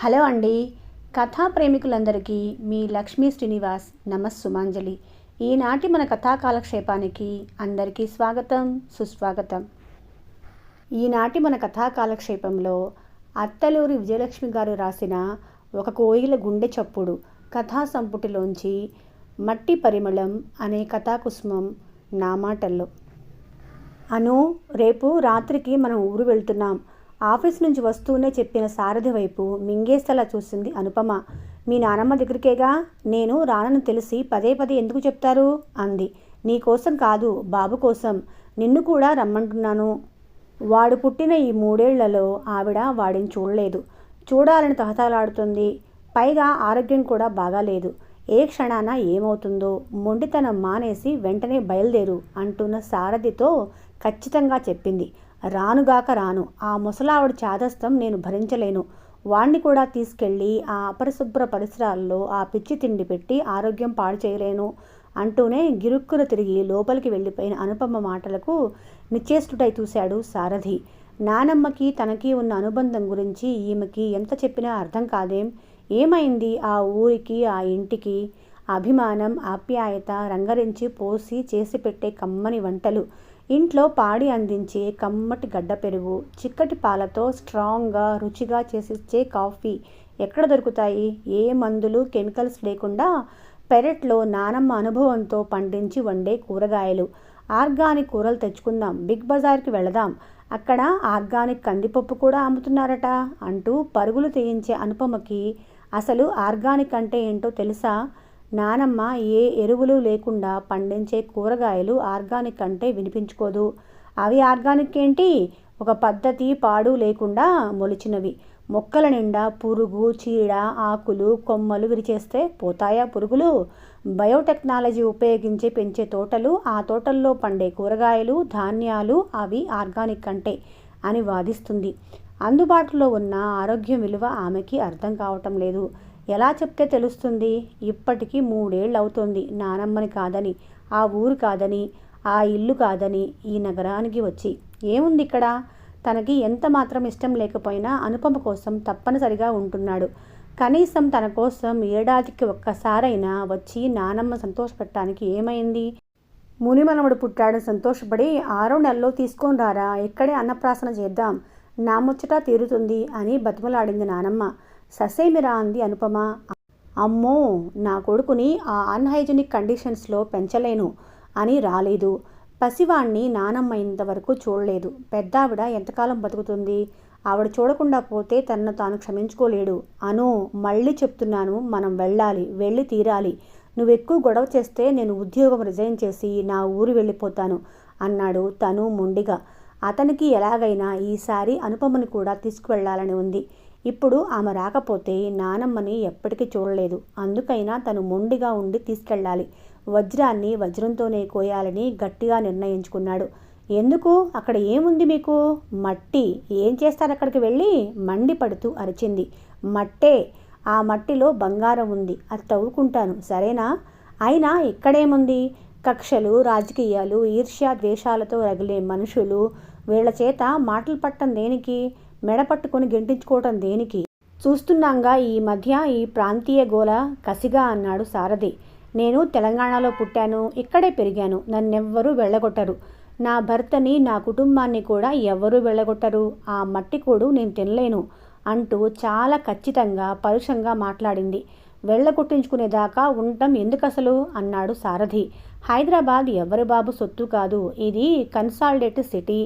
Hello అండి. కథా ప్రేమికులందరికీ మీ లక్ష్మీ శ్రీనివాస్ నమస్సుమాంజలి. ఈనాటి మన కథా కాలక్షేపానికి అందరికీ స్వాగతం, సుస్వాగతం. ఈనాటి మన కథా కాలక్షేపంలో అత్తలూరి విజయలక్ష్మి గారు రాసిన ఒక కోయిల గుండె చప్పుడు కథా సంపుటిలోంచి మట్టి పరిమళం అనే కథాకుసుమం నా మాటల్లో. అను, రేపు రాత్రికి మనం ఊరు వెళ్తున్నాం. ఆఫీస్ నుంచి వస్తూనే చెప్పిన సారథి వైపు మింగేస్తలా చూసింది అనుపమ. మీ నానమ్మ దగ్గరికేగా, నేను రానని తెలిసి పదే పదే ఎందుకు చెప్తారు అంది. నీకోసం కాదు, బాబు కోసం. నిన్ను కూడా రమ్మంటున్నాను. వాడు పుట్టిన ఈ 3 ఏళ్లలో ఆవిడ వాడిని చూడలేదు. చూడాలని తహతలాడుతుంది. పైగా ఆరోగ్యం కూడా బాగాలేదు. ఏ క్షణాన ఏమవుతుందో. మొండితనం మానేసి వెంటనే బయలుదేరు అంటున్న సారథితో ఖచ్చితంగా చెప్పింది. రానుగాక రాను. ఆ ముసలావిడ చాదస్తం నేను భరించలేను. వాణ్ణి కూడా తీసుకెళ్ళి ఆ అపరిశుభ్ర పరిసరాల్లో ఆ పిచ్చి తిండి పెట్టి ఆరోగ్యం పాడు చేయలేను అంటూనే గిరుక్కున తిరిగి లోపలికి వెళ్ళిపోయిన అనుపమ మాటలకు నిశ్చేష్టుడై చూశాడు సారథి. నానమ్మకి తనకి ఉన్న అనుబంధం గురించి ఈమెకి ఎంత చెప్పినా అర్థం కాదేం. ఏమైంది ఆ ఊరికి, ఆ ఇంటికి? అభిమానం, ఆప్యాయత రంగరించి పోసి చేసి పెట్టే కమ్మని వంటలు, ఇంట్లో పాడి అందించే కమ్మటి గడ్డ పెరుగు, చిక్కటి పాలతో స్ట్రాంగ్గా రుచిగా చేసిచ్చే కాఫీ ఎక్కడ దొరుకుతాయి? ఏ మందులు, కెమికల్స్ లేకుండా పెరట్లో నానమ్మ అనుభవంతో పండించి వండే కూరగాయలు. ఆర్గానిక్ కూరలు తెచ్చుకుందాం, బిగ్ బజార్కి వెళదాం, అక్కడ ఆర్గానిక్ కందిపప్పు కూడా అమ్ముతున్నారట అంటూ పరుగులు తీయించే అనుపమకి అసలు ఆర్గానిక్ అంటే ఏంటో తెలుసా? నానమ్మ ఏ ఎరువులు లేకుండా పండించే కూరగాయలు ఆర్గానిక్ అంటే వినిపించుకోదు. అవి ఆర్గానిక్ ఏంటి? ఒక పద్ధతి పాడు లేకుండా మొలిచినవి. మొక్కల నిండా పురుగు, చీడ, ఆకులు, కొమ్మలు విరిచేస్తే పోతాయా పురుగులు? బయోటెక్నాలజీ ఉపయోగించి పెంచే తోటలు, ఆ తోటల్లో పండే కూరగాయలు, ధాన్యాలు అవి ఆర్గానిక్ అంటే అని వాదిస్తుంది. అందుబాటులో ఉన్న ఆరోగ్యం విలువ ఆమెకి అర్థం కావటం లేదు. ఎలా చెప్తే తెలుస్తుంది? ఇప్పటికీ 3 ఏళ్ళు అవుతోంది నానమ్మని కాదని, ఆ ఊరు కాదని, ఆ ఇల్లు కాదని ఈ నగరానికి వచ్చి. ఏముంది ఇక్కడ? తనకి ఎంత మాత్రం ఇష్టం లేకపోయినా అనుపమ కోసం తప్పనిసరిగా ఉంటున్నాడు. కనీసం తన కోసం ఏడాదికి ఒక్కసారైనా వచ్చి నానమ్మ సంతోషపెట్టడానికి ఏమైంది? మునిమనవడు పుట్టాడని సంతోషపడి 6వ నెలలో తీసుకొని రారా, ఇక్కడే అన్నప్రాసన చేద్దాం, నా ముచ్చట తీరుతుంది అని బతిమలాడింది నానమ్మ. ససేమిరా అంది అనుపమ. అమ్మో, నా కొడుకుని ఆ అన్హైజెనిక్ కండిషన్స్లో పెంచలేను అని రాలేదు. పసివాణ్ణి నానమ్మ ఇంతవరకు చూడలేదు. పెద్దావిడ ఎంతకాలం బతుకుతుంది? ఆవిడ చూడకుండా పోతే తనను తాను క్షమించుకోలేడు. అను, మళ్ళీ చెప్తున్నాను, మనం వెళ్ళాలి, వెళ్ళి తీరాలి. నువ్వెక్కువ గొడవ చేస్తే నేను ఉద్యోగం రిజైన్ చేసి నా ఊరు వెళ్ళిపోతాను అన్నాడు తను మొండిగా. అతనికి ఎలాగైనా ఈసారి అనుపమని కూడా తీసుకువెళ్లాలని ఉంది. ఇప్పుడు ఆమె రాకపోతే నానమ్మని ఎప్పటికీ చూడలేదు. అందుకైనా తను మొండిగా ఉండి తీసుకెళ్ళాలి. వజ్రాన్ని వజ్రంతోనే కోయాలని గట్టిగా నిర్ణయించుకున్నాడు. ఎందుకు? అక్కడ ఏముంది మీకు? మట్టి. ఏం చేస్తారు అక్కడికి వెళ్ళి? మండిపడుతూ అరిచింది. మట్టే. ఆ మట్టిలో బంగారం ఉంది, అది తవ్వుకుంటాను, సరేనా? అయినా ఇక్కడేముంది? కక్షలు, రాజకీయాలు, ఈర్ష్యా ద్వేషాలతో రగిలే మనుషులు. వీళ్ల చేత మాటలు పట్టం దేనికి? మెడపట్టుకొని గెంటించుకోవటం దేనికి? చూస్తున్నాంగా ఈ మధ్య ఈ ప్రాంతీయ గోల కసిగా అన్నాడు సారథి. నేను తెలంగాణలో పుట్టాను, ఇక్కడే పెరిగాను, నన్నెవ్వరూ వెళ్ళగొట్టరు. నా భర్తని, నా కుటుంబాన్ని కూడా ఎవ్వరూ వెళ్ళగొట్టరు. ఆ మట్టికోడు నేను తినలేను అంటూ చాలా ఖచ్చితంగా పరుషంగా మాట్లాడింది. వెళ్ళగొట్టించుకునేదాకా ఉండటం ఎందుకసలు అన్నాడు సారథి. హైదరాబాద్ ఎవరి బాబు సొత్తు కాదు. ఇది కన్సాలిడేటెడ్ సిటీ.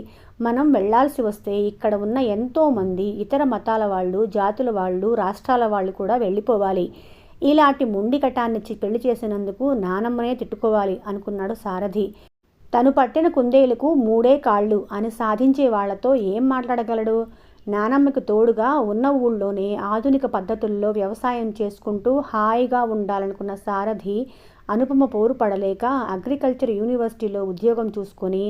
మనం వెళ్లాల్సి వస్తే ఇక్కడ ఉన్న ఎంతోమంది ఇతర మతాల వాళ్ళు, జాతుల వాళ్ళు, రాష్ట్రాల వాళ్ళు కూడా వెళ్ళిపోవాలి. ఇలాంటి మొండికటాన్నిచ్చి పెళ్లి చేసినందుకు నానమ్మనే తిట్టుకోవాలి అనుకున్నాడు సారథి. తను పట్టిన కుందేలుకు 3 కాళ్ళు అని సాధించే వాళ్లతో ఏం మాట్లాడగలడు? నానమ్మకి తోడుగా ఉన్న ఊళ్ళోనే ఆధునిక పద్ధతుల్లో వ్యవసాయం చేసుకుంటూ హాయిగా ఉండాలనుకున్న సారథి అనుపమ పోరు పడలేక అగ్రికల్చర్ యూనివర్సిటీలో ఉద్యోగం చూసుకొని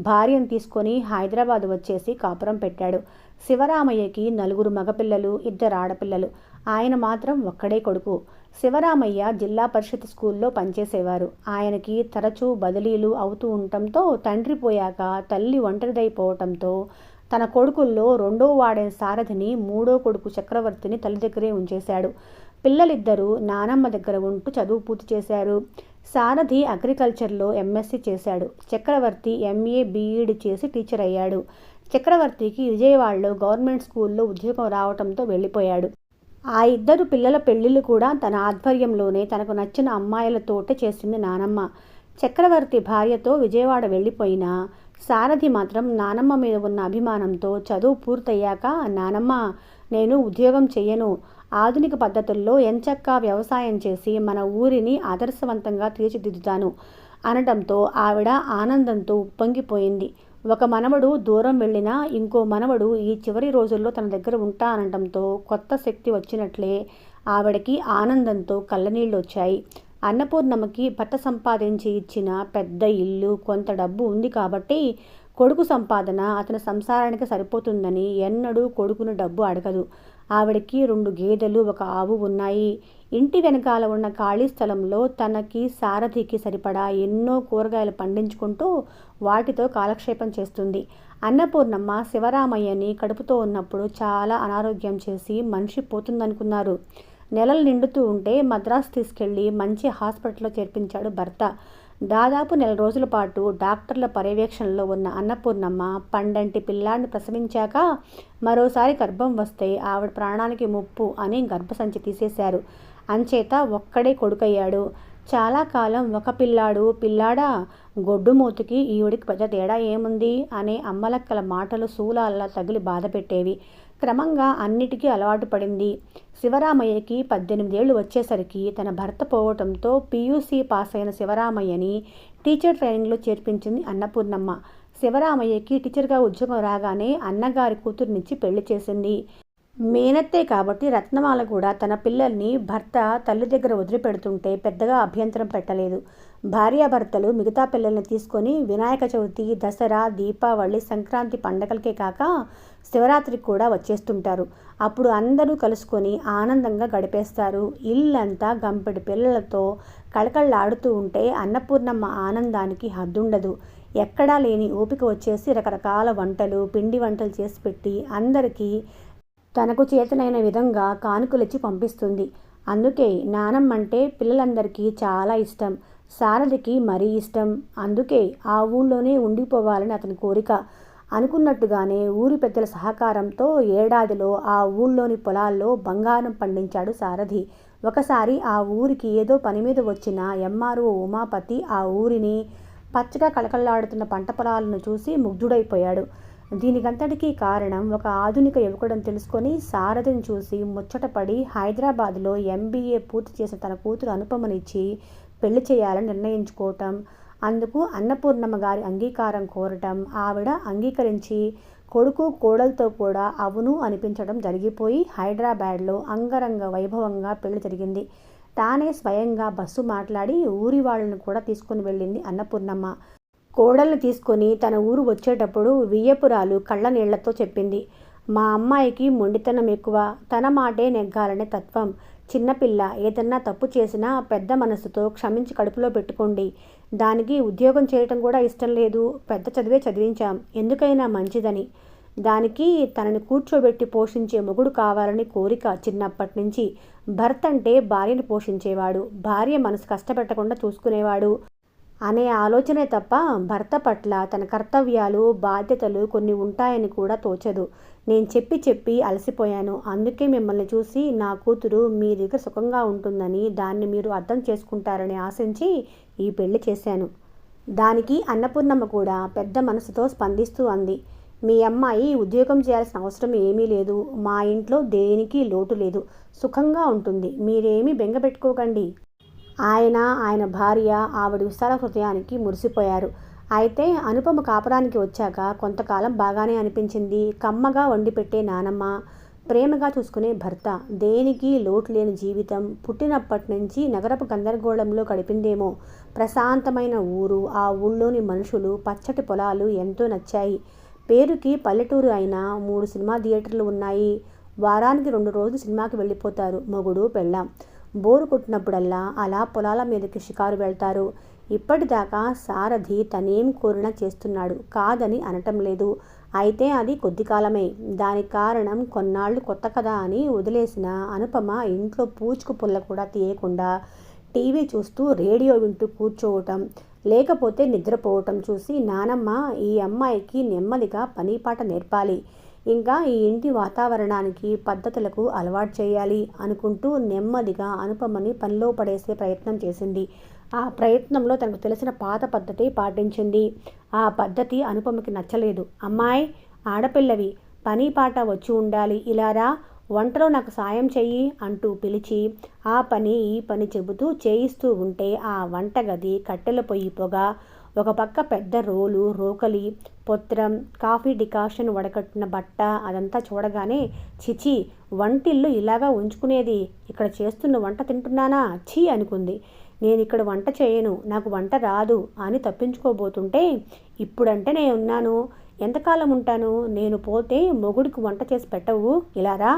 భార్యను తీసుకొని హైదరాబాద్ వచ్చేసి కాపురం పెట్టాడు. శివరామయ్యకి 4 మగపిల్లలు, 2 ఆడపిల్లలు. ఆయన మాత్రం ఒక్కడే కొడుకు. శివరామయ్య జిల్లా పరిషత్ స్కూల్లో పనిచేసేవారు. ఆయనకి తరచూ బదిలీలు అవుతూ ఉండటంతో తండ్రి పోయాక తల్లి ఒంటరిదైపోవటంతో తన కొడుకుల్లో రెండో వాడైన సారథిని, మూడో కొడుకు చక్రవర్తిని తల్లి దగ్గరే ఉంచేశాడు. పిల్లలిద్దరూ నానమ్మ దగ్గర ఉంటూ చదువు పూర్తి చేశారు. సారథి అగ్రికల్చర్లో ఎంఎస్సీ చేశాడు. చక్రవర్తి ఎంఏ బీఈడి చేసి టీచర్ అయ్యాడు. చక్రవర్తికి విజయవాడలో గవర్నమెంట్ స్కూల్లో ఉద్యోగం రావడంతో వెళ్ళిపోయాడు. ఆ ఇద్దరు పిల్లల పెళ్లిళ్ళు కూడా తన ఆధ్వర్యంలోనే తనకు నచ్చిన అమ్మాయిలతోటే చేసింది నానమ్మ. చక్రవర్తి భార్యతో విజయవాడ వెళ్ళిపోయినా సారథి మాత్రం నానమ్మ మీద ఉన్న అభిమానంతో చదువు పూర్తయ్యాక, నానమ్మ, నేను ఉద్యోగం చెయ్యను, ఆధునిక పద్ధతుల్లో ఎంచక్కా వ్యవసాయం చేసి మన ఊరిని ఆదర్శవంతంగా తీర్చిదిద్దుతాను అనడంతో ఆవిడ ఆనందంతో ఉప్పొంగిపోయింది. ఒక మనవడు దూరం వెళ్ళినా ఇంకో మనవడు ఈ చివరి రోజుల్లో తన దగ్గర ఉంటానడంతో కొత్త శక్తి వచ్చినట్లే ఆవిడకి ఆనందంతో కళ్ళనీళ్ళు వచ్చాయి. అన్నపూర్ణమ్మకి భర్త సంపాదించి ఇచ్చిన పెద్ద ఇల్లు, కొంత డబ్బు ఉంది కాబట్టి కొడుకు సంపాదన అతని సంసారానికి సరిపోతుందని ఎన్నడూ కొడుకును డబ్బు అడగదు. ఆవిడకి 2 గేదెలు, 1 ఆవు ఉన్నాయి. ఇంటి వెనకాల ఉన్న ఖాళీ స్థలంలో తనకి, సారథికి సరిపడా ఎన్నో కూరగాయలు పండించుకుంటూ వాటితో కాలక్షేపం చేస్తుంది. అన్నపూర్ణమ్మ శివరామయ్యని కడుపుతో ఉన్నప్పుడు చాలా అనారోగ్యం చేసి మనిషి పోతుందనుకున్నారు. నెలలు నిండుతూ ఉంటే మద్రాసు తీసుకెళ్లి మంచి హాస్పిటల్లో చేర్పించాడు భర్త. దాదాపు 1 నెల రోజుల పాటు డాక్టర్ల పర్యవేక్షణలో ఉన్న అన్నపూర్ణమ్మ పండంటి పిల్లాడిని ప్రసవించాక మరోసారి గర్భం వస్తే ఆవిడ ప్రాణానికి ముప్పు అని గర్భసంచి తీసేశారు. అంచేత ఒక్కడే కొడుకయ్యాడు. చాలా కాలం ఒక పిల్లాడా, గొడ్డుమూతికి ఈవిడికి పెద్ద తేడా ఏముంది అనే అమ్మలక్కల మాటలు శూలాల్లా తగిలి బాధ పెట్టేవి. క్రమంగా అన్నిటికీ అలవాటు పడింది. శివరామయ్యకి 18 ఏళ్ళు వచ్చేసరికి తన భర్త పోవటంతో పీయూసీ పాస్ అయిన శివరామయ్యని టీచర్ ట్రైనింగ్లో చేర్పించింది అన్నపూర్ణమ్మ. శివరామయ్యకి టీచర్గా ఉద్యోగం రాగానే అన్నగారి కూతురునిచ్చి పెళ్లి చేసింది. మేనత్తే కాబట్టి రత్నమాల కూడా తన పిల్లల్ని భర్త తల్లి దగ్గర వదిలిపెడుతుంటే పెద్దగా అభ్యంతరం పెట్టలేదు. భార్యాభర్తలు మిగతా పిల్లల్ని తీసుకొని వినాయక చవితి, దసరా, దీపావళి, సంక్రాంతి పండగలకే కాక శివరాత్రికి కూడా వచ్చేస్తుంటారు. అప్పుడు అందరూ కలుసుకొని ఆనందంగా గడిపేస్తారు. ఇల్లంతా గంపెడి పిల్లలతో కళకళలాడుతూ ఉంటే అన్నపూర్ణమ్మ ఆనందానికి హద్దుండదు. ఎక్కడా లేని ఓపిక వచ్చేసి రకరకాల వంటలు, పిండి వంటలు చేసి పెట్టి అందరికీ తనకు చేతనైన విధంగా కానుకలిచ్చి పంపిస్తుంది. అందుకే నానమ్మంటే పిల్లలందరికీ చాలా ఇష్టం. సారథికి మరీ ఇష్టం. అందుకే ఆ ఊళ్ళోనే ఉండిపోవాలని అతని కోరిక. అనుకున్నట్టుగానే ఊరి పెద్దల సహకారంతో ఏడాదిలో ఆ ఊళ్ళోని పొలాల్లో బంగారం పండించాడు సారథి. ఒకసారి ఆ ఊరికి ఏదో పని మీద వచ్చిన ఎంఆర్ఓ ఉమాపతి ఆ ఊరిని పచ్చగా కళకళలాడుతున్న పంట పొలాలను చూసి ముగ్ధుడైపోయాడు. దీనికంతటికీ కారణం ఒక ఆధునిక యువకుడని తెలుసుకొని సారథిని చూసి ముచ్చటపడి హైదరాబాద్లో ఎంబీఏ పూర్తి చేసిన తన కూతురు అనుపమనిచ్చి పెళ్లి చేయాలని నిర్ణయించుకోవటం, అందుకు అన్నపూర్ణమ్మ గారి అంగీకారం కోరటం, ఆవిడ అంగీకరించి కొడుకు కోడలతో కూడా అవును అనిపించడం జరిగిపోయి హైదరాబాద్లో అంగరంగ వైభవంగా పెళ్లి జరిగింది. తానే స్వయంగా బస్సు మాట్లాడి ఊరి వాళ్ళని కూడా తీసుకుని వెళ్ళింది అన్నపూర్ణమ్మ. కోడల్ని తీసుకొని తన ఊరు వచ్చేటప్పుడు వియ్యపురాలు కళ్ళ నీళ్లతో చెప్పింది, మా అమ్మాయికి మొండితనం ఎక్కువ, తన మాటే నెగ్గాలనే తత్వం. చిన్నపిల్ల ఏదన్నా తప్పు చేసినా పెద్ద మనసుతో క్షమించి కడుపులో పెట్టుకోండి. దానికి ఉద్యోగం చేయటం కూడా ఇష్టం లేదు. పెద్ద చదివే చదివించాం, ఎందుకైనా మంచిదని. దానికి తనని కూర్చోబెట్టి పోషించే మొగుడు కావాలని కోరిక చిన్నప్పటి నుంచి. భర్త అంటే భార్యను పోషించేవాడు, భార్య మనసు కష్టపెట్టకుండా చూసుకునేవాడు అనే ఆలోచనే తప్ప భర్త పట్ల తన కర్తవ్యాలు, బాధ్యతలు కొన్ని ఉంటాయని కూడా తోచదు. నేను చెప్పి అలసిపోయాను. అందుకే మిమ్మల్ని చూసి నా కూతురు మీ దగ్గర సుఖంగా ఉంటుందని, దాన్ని మీరు అర్థం చేసుకుంటారని ఆశించి ఈ పెళ్లి చేశాను. దానికి అన్నపూర్ణమ్మ కూడా పెద్ద మనసుతో స్పందిస్తూ అంది, మీ అమ్మాయి ఉద్యోగం చేయాల్సిన అవసరం ఏమీ లేదు. మా ఇంట్లో దేనికి లోటు లేదు, సుఖంగా ఉంటుంది. మీరేమీ బెంగ పెట్టుకోకండి. ఆయన భార్య ఆవిడ విశాల హృదయానికి మురిసిపోయారు. అయితే అనుపమ కాపురానికి వచ్చాక కొంతకాలం బాగానే అనిపించింది. కమ్మగా వండి పెట్టే నానమ్మ, ప్రేమగా చూసుకునే భర్త, దేనికి లోటు లేని జీవితం. పుట్టినప్పటి నుంచి నగరపు గందరగోళంలో గడిపిందేమో. ప్రశాంతమైన ఊరు, ఆ ఊళ్ళోని మనుషులు, పచ్చటి పొలాలు ఎంతో నచ్చాయి. పేరుకి పల్లెటూరు అయినా 3 సినిమా థియేటర్లు ఉన్నాయి. వారానికి 2 రోజులు సినిమాకి వెళ్ళిపోతారు మొగుడు పెళ్ళాం. బోరు కొట్టినప్పుడల్లా అలా పొలాల మీదకి షికారు వెళ్తారు. ఇప్పటిదాకా సారథి తనేం కోరినా చేస్తున్నాడు, కాదని అనటం లేదు. అయితే అది కొద్ది కాలమే. దానికి కారణం కొన్నాళ్ళు కొత్త కదా అని వదిలేసిన అనుపమ ఇంట్లో పూచుకు పుల్ల కూడా తీయకుండా టీవీ చూస్తూ రేడియో వింటూ కూర్చోవటం, లేకపోతే నిద్రపోవటం చూసి నానమ్మ ఈ అమ్మాయికి నెమ్మదిగా పనిపాట నేర్పాలి, ఇంకా ఈ ఇంటి వాతావరణానికి పద్ధతులకు అలవాటు చేయాలి అనుకుంటూ నెమ్మదిగా అనుపమని పనిలో పడేసే ప్రయత్నం చేసింది. ఆ ప్రయత్నంలో తనకు తెలిసిన పాత పద్ధతి పాటించింది. ఆ పద్ధతి అనుపమకి నచ్చలేదు. అమ్మాయి, ఆడపిల్లవి, పని పాట వచ్చి ఉండాలి, ఇలారా, వంటలో నాకు సాయం చెయ్యి అంటూ పిలిచి ఆ పని ఈ పని చెబుతూ చేయిస్తూ ఉంటే ఆ వంటగది, కట్టెల పొయ్యి పొగ, ఒక పక్క పెద్ద రోలు, రోకలి, పొత్రం, కాఫీ డికాషన్ వడకట్టిన బట్ట అదంతా చూడగానే చిచి, వంటిల్లు ఇలాగా ఉంచుకునేది, ఇక్కడ చేస్తున్న వంట తింటున్నానా, ఛీ అనుకుంది. నేను ఇక్కడ వంట చేయను, నాకు వంట రాదు అని తప్పించుకోబోతుంటే, ఇప్పుడంటే నేను ఉన్నాను, ఎంతకాలం ఉంటాను, నేను పోతే మొగుడికి వంట చేసి పెట్టవు, ఇలారా,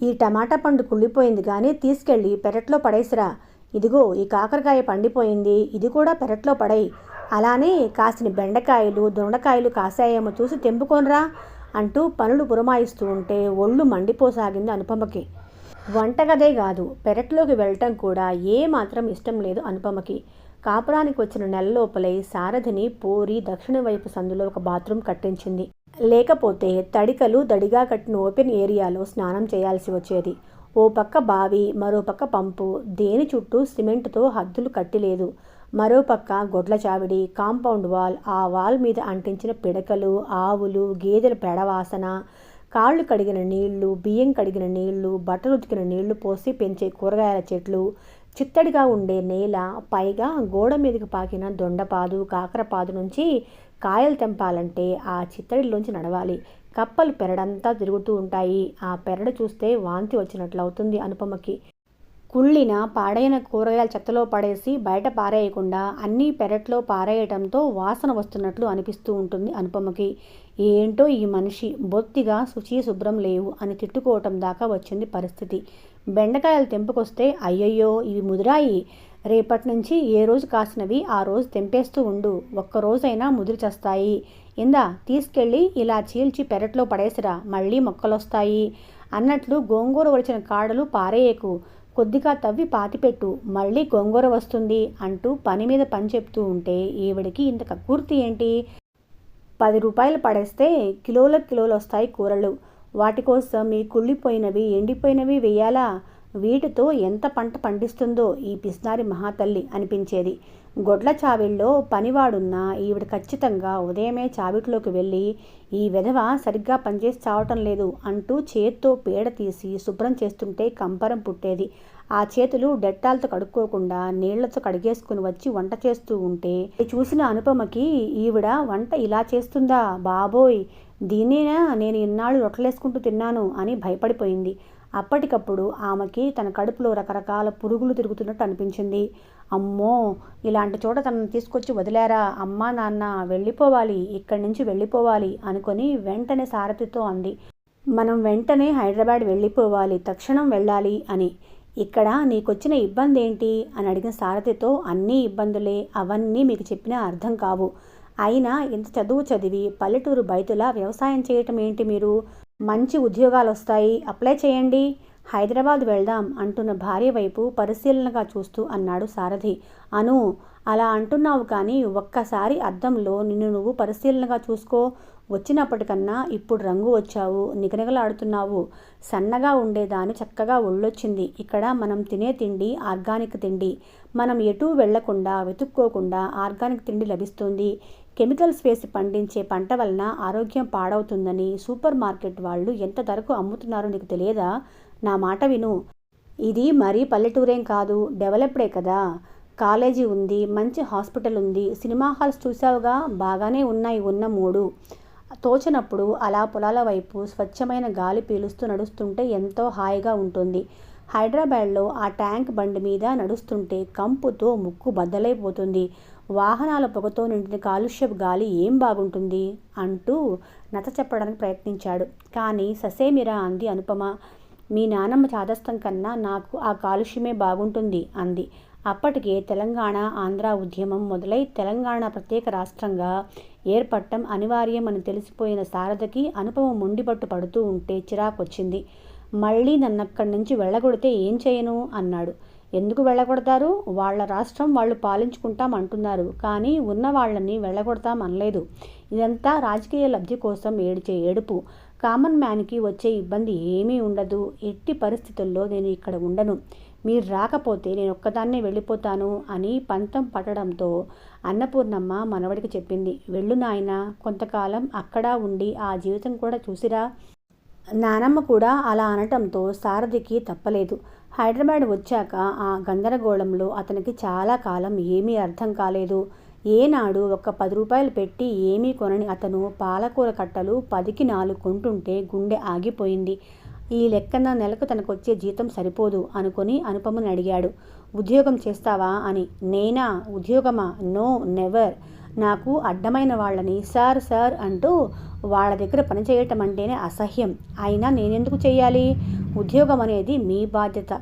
ఈ టమాటా పండు కుళ్ళిపోయింది కానీ తీసుకెళ్ళి పెరట్లో పడేసిరా, ఇదిగో ఈ కాకరకాయ పండిపోయింది, ఇది కూడా పెరట్లో పడేయి, అలానే కాసిన బెండకాయలు దొండకాయలు కాసాయేమో చూసి తెంపుకోనరా అంటూ పనులు పురమాయిస్తూ ఉంటే ఒళ్ళు మండిపోసాగింది అనుపమకి. వంటగదే కాదు, పెరట్లోకి వెళ్ళటం కూడా ఏమాత్రం ఇష్టం లేదు అనుపమకి. కాపురానికి వచ్చిన నెల లోపలే సారథిని పోరి దక్షిణ వైపు సందులో ఒక బాత్రూమ్ కట్టించింది. లేకపోతే తడికలు దడిగా కట్టిన ఓపెన్ ఏరియాలో స్నానం చేయాల్సి వచ్చేది. ఓ పక్క బావి, మరో పక్క పంపు, దేని చుట్టూ సిమెంటుతో హద్దులు కట్టిలేదు. మరోపక్క గొడ్ల చావిడి, కాంపౌండ్ వాల్, ఆ వాల్ మీద అంటించిన పిడకలు, ఆవులు, గేదెల పెడవాసన, కాళ్ళు కడిగిన నీళ్లు, బియ్యం కడిగిన నీళ్లు, బట్టలు ఉతికిన నీళ్లు పోసి పెంచే కూరగాయల చెట్లు, చిత్తడిగా ఉండే నేల, పైగా గోడ మీదకి పాకిన దొండపాదు, కాకరపాదు నుంచి కాయలు తెంపాలంటే ఆ చిత్తడిలోంచి నడవాలి. కప్పలు పెరడంతా తిరుగుతూ ఉంటాయి. ఆ పెరడు చూస్తే వాంతి వచ్చినట్లు అవుతుంది అనుపమకి. కుళ్ళిన పాడైన కూరగాయల చెత్తలో పడేసి బయట పారేయకుండా అన్నీ పెరట్లో పారేయటంతో వాసన వస్తున్నట్లు అనిపిస్తూ ఉంటుంది అనుపమకి. ఏంటో ఈ మనిషి, బొత్తిగా శుచి శుభ్రం లేవు అని తిట్టుకోవటం దాకా వచ్చింది పరిస్థితి. బెండకాయలు తెంపుకొస్తే అయ్యయ్యో ఇవి ముదిరాయి, రేపటి నుంచి ఏ రోజు కాసినవి ఆ రోజు తెంపేస్తూ ఉండు, ఒక్కరోజైనా ముదిరి చేస్తాయి, ఇందా తీసుకెళ్ళి ఇలా చీల్చి పెరట్లో పడేసిరా, మళ్ళీ మొక్కలొస్తాయి అన్నట్లు గోంగూర వడిచిన కాడలు పారేయకు, కొద్దిగా తవ్వి పాతిపెట్టు, మళ్ళీ గోంగూర వస్తుంది అంటూ పని మీద పని చెప్తూ ఉంటే ఈవిడికి ఇంత కక్కుర్తి ఏంటి? 10 రూపాయలు పడేస్తే కిలోల కిలోలు వస్తాయి కూరలు, వాటి కోసం ఈ కుళ్ళిపోయినవి ఎండిపోయినవి వెయ్యాలా? వీటితో ఎంత పంట పండిస్తుందో ఈ పిస్నారి మహాతల్లి అనిపించేది. గొడ్ల చావిళ్ళలో పనివాడున్నా ఈవిడ ఖచ్చితంగా ఉదయమే చావిట్లోకి వెళ్ళి ఈ విధవ సరిగ్గా పనిచేసి చావటం లేదు అంటూ చేత్తో పేడ తీసి శుభ్రం చేస్తుంటే కంపరం పుట్టేది. ఆ చేతులు డెట్టాలతో కడుక్కోకుండా నీళ్లతో కడిగేసుకుని వచ్చి వంట చేస్తూ ఉంటే చూసిన అనుపమకి ఈవిడ వంట ఇలా చేస్తుందా బాబోయ్, దీన్నేనా నేను ఇన్నాళ్ళు రొట్టలేసుకుంటూ తిన్నాను అని భయపడిపోయింది. అప్పటికప్పుడు ఆమెకి తన కడుపులో రకరకాల పురుగులు తిరుగుతున్నట్టు అనిపించింది. అమ్మో, ఇలాంటి చోట తనను తీసుకొచ్చి వదిలేరా, అమ్మా నాన్న వెళ్ళిపోవాలి, ఇక్కడి నుంచి వెళ్ళిపోవాలి అనుకొని వెంటనే సారథితో అంది. మనం వెంటనే హైదరాబాద్ వెళ్ళిపోవాలి, తక్షణం వెళ్ళాలి అని. ఇక్కడ నీకొచ్చిన ఇబ్బంది ఏంటి అని అడిగిన సారథితో అన్నీ ఇబ్బందులే, అవన్నీ మీకు చెప్పినా అర్థం కావు, అయినా ఇంత చదువు చదివి పల్లెటూరు బయతులా వ్యవసాయం చేయటం ఏంటి మీరు? మంచి ఉద్యోగాలు వస్తాయి, అప్లై చేయండి, హైదరాబాద్ వెళ్దాం అంటున్న భార్య వైపు పరిశీలనగా చూస్తూ అన్నాడు సారథి. అను, అలా అంటున్నావు కానీ ఒక్కసారి అద్దంలో నిన్ను నువ్వు పరిశీలనగా చూసుకో, వచ్చినప్పటికన్నా ఇప్పుడు రంగు వచ్చావు, నిగనిగలాడుతున్నావు, సన్నగా ఉండేదాన్ని చక్కగా ఒళ్ళొచ్చింది. ఇక్కడ మనం తినే తిండి ఆర్గానిక్ తిండి, మనం ఎటూ వెళ్లకుండా వెతుక్కోకుండా ఆర్గానిక్ తిండి లభిస్తుంది. కెమికల్స్ వేసి పండించే పంట వలన ఆరోగ్యం పాడవుతుందని సూపర్ మార్కెట్ వాళ్ళు ఎంత ధరకు అమ్ముతున్నారో నీకు తెలియదా? నా మాట విను, ఇది మరీ పల్లెటూరేం కాదు, డెవలప్డే కదా, కాలేజీ ఉంది, మంచి హాస్పిటల్ ఉంది, సినిమా హాల్స్ చూసావుగా, బాగానే ఉన్నాయి ఉన్న 3. తోచినప్పుడు అలా పొలాల వైపు స్వచ్ఛమైన గాలి పీలుస్తూ నడుస్తుంటే ఎంతో హాయిగా ఉంటుంది. హైదరాబాద్లో ఆ ట్యాంక్ బండి మీద నడుస్తుంటే కంపుతో ముక్కు బద్దలైపోతుంది, వాహనాల పొగతో నిండిన కాలుష్యపు గాలి ఏం బాగుంటుంది అంటూ నచ్చ చెప్పడానికి ప్రయత్నించాడు. కానీ ససేమిరా అంది అనుపమ. మీ నానమ్మ చాదస్తం కన్నా నాకు ఆ కాలుష్యమే బాగుంటుంది అంది. అప్పటికే తెలంగాణ ఆంధ్ర ఉద్యమం మొదలై తెలంగాణ ప్రత్యేక రాష్ట్రంగా ఏర్పడటం అనివార్యం అని తెలిసిపోయిన శారదకి అనుపమ మొండిపట్టు పడుతూ ఉంటే చిరాకొచ్చింది. మళ్ళీ నన్నక్కడి నుంచి వెళ్ళగొడితే ఏం చేయను అన్నాడు. ఎందుకు వెళ్ళగొడతారు? వాళ్ళ రాష్ట్రం వాళ్ళు పాలించుకుంటాం అంటున్నారు, కానీ ఉన్న వాళ్ళని వెళ్ళగొడతాం అనలేదు. ఇదంతా రాజకీయ లబ్ధి కోసం ఏడిచే ఏడుపు. కామన్ మ్యాన్కి వచ్చే ఇబ్బంది ఏమీ ఉండదు. ఎట్టి పరిస్థితుల్లో నేను ఇక్కడ ఉండను. మీరు రాకపోతే నేను ఒక్కదాన్నే వెళ్ళిపోతాను అని పంతం పట్టడంతో అన్నపూర్ణమ్మ మనవడికి చెప్పింది. వెళ్ళు నాయనా, కొంతకాలం అక్కడ ఉండి ఆ జీవితం కూడా చూసిరా. నానమ్మ కూడా అలా అనటంతో సారథికి తప్పలేదు. హైదరాబాద్ వచ్చాక ఆ గందరగోళంలో అతనికి చాలా కాలం ఏమీ అర్థం కాలేదు. ఏనాడు ఒక్క 10 రూపాయలు పెట్టి ఏమీ కొనని అతను పాలకూర కట్టలు 10కి 4 కొంటుంటే గుండె ఆగిపోయింది. ఈ లెక్కన నెలకు తనకొచ్చే జీతం సరిపోదు అనుకొని అనుపమని అడిగాడు. ఉద్యోగం చేస్తావా అని. నేనా? ఉద్యోగమా? No, never. నాకు అడ్డమైన వాళ్ళని సార్ సార్ అంటూ వాళ్ళ దగ్గర పనిచేయటం అంటేనే అసహ్యం. అయినా నేనెందుకు చెయ్యాలి? ఉద్యోగం అనేది మీ బాధ్యత,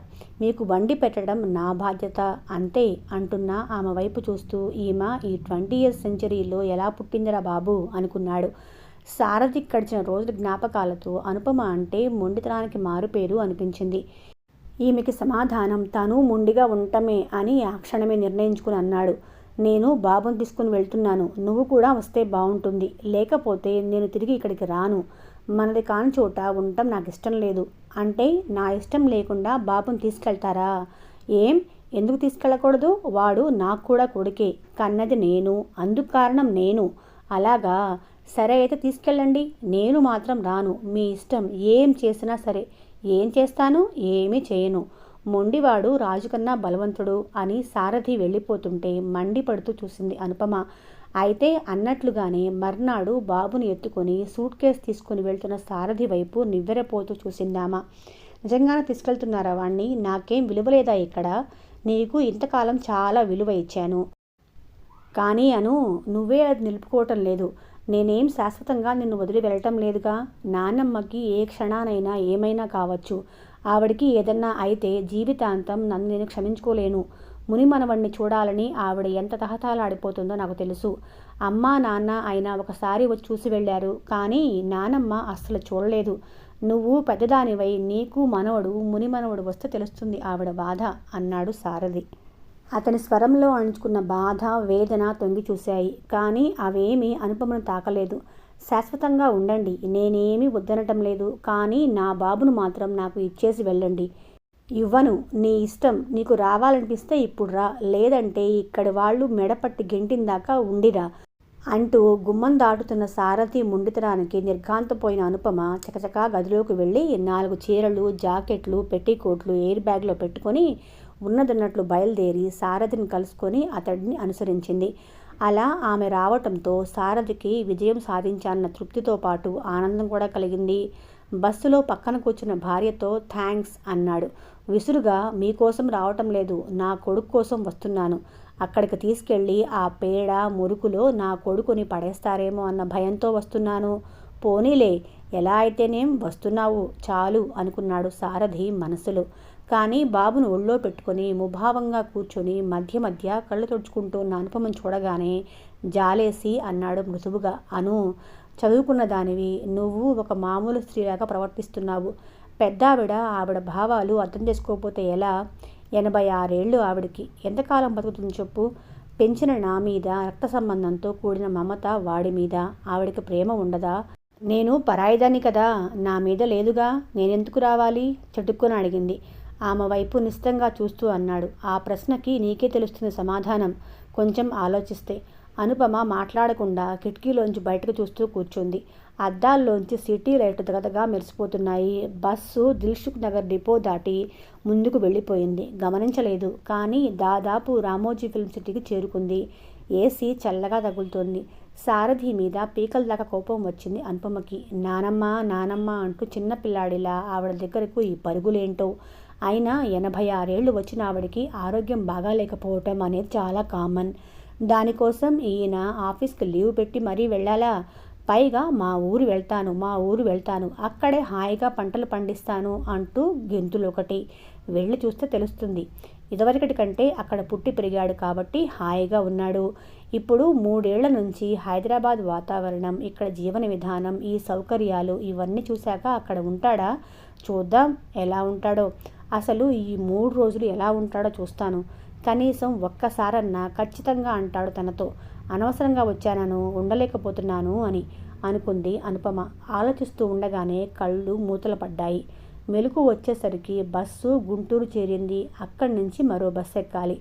మీకు వండి పెట్టడం నా బాధ్యత అంతే అంటున్నా ఆమె వైపు చూస్తూ ఈమె ఈ 20th సెంచరీలో ఎలా పుట్టిందిరా బాబు అనుకున్నాడు. సారథి గడిచిన రోజుల జ్ఞాపకాలతో అనుపమ అంటే మొండితనానికి మారుపేరు అనిపించింది. ఈమెకి సమాధానం తను మొండిగా ఉండటమే అని ఆ క్షణమే నిర్ణయించుకుని అన్నాడు. నేను బాబుని తీసుకుని వెళ్తున్నాను, నువ్వు కూడా వస్తే బాగుంటుంది. లేకపోతే నేను తిరిగి ఇక్కడికి రాను. మనది కాని చోట ఉండటం నాకు ఇష్టం లేదు. అంటే నా ఇష్టం లేకుండా బాబుని తీసుకెళ్తారా? ఏం, ఎందుకు తీసుకెళ్ళకూడదు? వాడు నాకు కూడా కొడుకే, కన్నది నేను, అందుకు కారణం నేను. అలాగా, సరే అయితే తీసుకెళ్ళండి. నేను మాత్రం రాను. మీ ఇష్టం. ఏం చేసినా సరే. ఏం చేస్తాను? ఏమీ చేయను. మొండివాడు రాజుకన్నా బలవంతుడు అని సారథి వెళ్ళిపోతుంటే మండిపడుతూ చూసింది అనుపమ. అయితే అన్నట్లుగానే మర్నాడు బాబుని ఎత్తుకొని సూట్ కేసు తీసుకుని వెళ్తున్న సారథి వైపు నివ్వెరపోతూ చూసిందామ. నిజంగానే తీసుకెళ్తున్నారా వాణ్ణి? నాకేం విలువలేదా ఇక్కడ? నీకు ఇంతకాలం చాలా విలువ ఇచ్చాను, కానీ అను నువ్వే అది నిలుపుకోవటం లేదు. నేనేం శాశ్వతంగా నిన్ను వదిలి వెళ్ళటం లేదుగా. నాన్నమ్మకి ఏ క్షణానైనా ఏమైనా కావచ్చు. ఆవిడికి ఏదన్నా అయితే జీవితాంతం నన్ను నేను క్షమించుకోలేను. మునిమనవణ్ణి చూడాలని ఆవిడ ఎంత తహతహలాడిపోతుందో నాకు తెలుసు. అమ్మా నాన్న అయినా ఒకసారి వచ్చి చూసి వెళ్ళారు, కానీ నానమ్మ అస్సలు చూడలేదు. నువ్వు పెద్దదానివై నీకు మనవడు మునిమనవడు వస్తే తెలుస్తుంది ఆవిడ బాధ అన్నాడు సారథి. అతని స్వరంలో అణుచుకున్న బాధ, వేదన తొంగి చూశాయి, కానీ అవేమీ అనుపమను తాకలేదు. శాశ్వతంగా ఉండండి, నేనేమీ వద్దనటం లేదు, కానీ నా బాబును మాత్రం నాకు ఇచ్చేసి వెళ్ళండి. ఇవ్వను, నీ ఇష్టం. నీకు రావాలనిపిస్తే ఇప్పుడు రా, లేదంటే ఇక్కడి వాళ్ళు మెడపట్టి గెంటిందాకా ఉండిరా అంటూ గుమ్మం దాటుతున్న సారథి మొండితనానికి నిర్ఘాంతపోయిన అనుపమ చకచకా గదిలోకి వెళ్ళి 4 చీరలు, జాకెట్లు, పెట్టికోట్లు ఎయిర్ బ్యాగ్లో పెట్టుకొని ఉన్నదన్నట్లు బయలుదేరి సారథిని కలుసుకొని అతడిని అనుసరించింది. అలా ఆమె రావటంతో సారథికి విజయం సాధించాన్న తృప్తితో పాటు ఆనందం కూడా కలిగింది. బస్సులో పక్కన కూర్చున్న భార్యతో థ్యాంక్స్ అన్నాడు. విసురుగా, మీకోసం రావటం లేదు, నా కొడుకు కోసం వస్తున్నాను. అక్కడికి తీసుకెళ్ళి ఆ పేడ మురుకులో నా కొడుకుని పడేస్తారేమో అన్న భయంతో వస్తున్నాను. పోనీలే, ఎలా అయితేనేం వస్తున్నావు చాలు అనుకున్నాడు సారథి మనసులో. కానీ బాబును ఒళ్ళో పెట్టుకొని ముభావంగా కూర్చొని మధ్య మధ్య కళ్ళు తుడుచుకుంటూ ఉన్న అనుపమను చూడగానే జాలేసి అన్నాడు మృదువుగా. అను, చదువుకున్న దానివి, నువ్వు ఒక మామూలు స్త్రీలాగా ప్రవర్తిస్తున్నావు. పెద్దావిడ, ఆవిడ భావాలు అర్థం చేసుకోకపోతే ఎలా? 86 ఏళ్ళు ఆవిడికి. ఎంతకాలం బతుకుతుంది చెప్పు? పెంచిన నా మీద రక్త సంబంధంతో కూడిన మమత వాడి మీద ఆవిడికి ప్రేమ ఉండదా? నేను పరాయిదాన్ని కదా, నా మీద లేదుగా, నేనెందుకు రావాలి? చటుక్కున అడిగింది. ఆమె వైపు నిశ్చితంగా చూస్తూ అన్నాడు. ఆ ప్రశ్నకి నీకే తెలుస్తుంది సమాధానం, కొంచెం ఆలోచిస్తే. అనుపమ మాట్లాడకుండా కిటికీలోంచి బయటకు చూస్తూ కూర్చుంది. అద్దాల్లోంచి సిటీ లైట్లు దగదగా మెరిసిపోతున్నాయి. బస్సు దిల్సుఖ్ నగర్ డిపో దాటి ముందుకు వెళ్ళిపోయింది. గమనించలేదు, కానీ దాదాపు రామోజీ ఫిల్మ్ సిటీకి చేరుకుంది. ఏసీ చల్లగా తగులుతోంది. సారథి మీద పీకల దాకా కోపం వచ్చింది అనుపమకి. నానమ్మ నానమ్మ అంటూ చిన్నపిల్లాడిలా ఆవిడ దగ్గరకు ఈ పరుగులేంటో. అయినా 86 ఏళ్ళు వచ్చిన ఆవిడికి ఆరోగ్యం బాగాలేకపోవటం అనేది చాలా కామన్. దానికోసం ఈయన ఆఫీస్కి లీవ్ పెట్టి మరీ వెళ్ళాలా? పైగా మా ఊరు వెళ్తాను, అక్కడే హాయిగా పంటలు పండిస్తాను అంటూ గెంతులొకటి. వెళ్ళి చూస్తే తెలుస్తుంది. ఇదివరకటి కంటే అక్కడ పుట్టి పెరిగాడు కాబట్టి హాయిగా ఉన్నాడు. ఇప్పుడు 3 ఏళ్ల నుంచి హైదరాబాద్ వాతావరణం, ఇక్కడ జీవన విధానం, ఈ సౌకర్యాలు ఇవన్నీ చూశాక అక్కడ ఉంటాడా? చూద్దాం ఎలా ఉంటాడో. అసలు ఈ 3 రోజులు ఎలా ఉంటాడో చూస్తాను. కనీసం ఒక్కసారన్నా ఖచ్చితంగా అంటాడు తనతో, అనవసరంగా వచ్చానను, ఉండలేకపోతున్నాను అని అనుకుంది అనుపమ. ఆలోచిస్తూ ఉండగానే కళ్ళు మూతలు పడ్డాయి. మెలకు వచ్చేసరికి బస్సు గుంటూరు చేరింది. అక్కడి నుంచి మరో బస్సు ఎక్కాలి.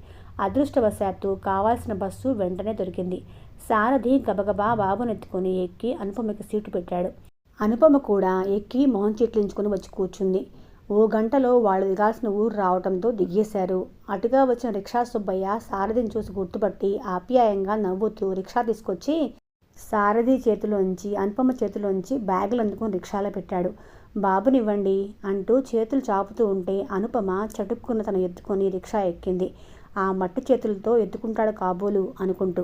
అదృష్టవశాత్తు కావాల్సిన బస్సు వెంటనే దొరికింది. సారథి గబగబా బాబునెత్తుకుని ఎక్కి అనుపమకి సీటు పెట్టాడు. అనుపమ కూడా ఎక్కి మొహం చిట్లించుకుని వచ్చి కూర్చుంది. ఓ గంటలో వాళ్ళు దిగాల్సిన ఊరు రావడంతో దిగేశారు. అటుగా వచ్చిన రిక్షా సుబ్బయ్య సారథిని చూసి గుర్తుపట్టి ఆప్యాయంగా నవ్వుతూ రిక్షా తీసుకొచ్చి సారథి చేతిలోంచి అనుపమ చేతిలోంచి బ్యాగులు అందుకుని రిక్షాలో పెట్టాడు. బాబునివ్వండి అంటూ చేతులు చాపుతూ ఉంటే అనుపమ చటుక్కున తను ఎత్తుకొని రిక్షా ఎక్కింది. ఆ మట్టి చేతులతో ఎత్తుకుంటాడు కాబోలు అనుకుంటూ.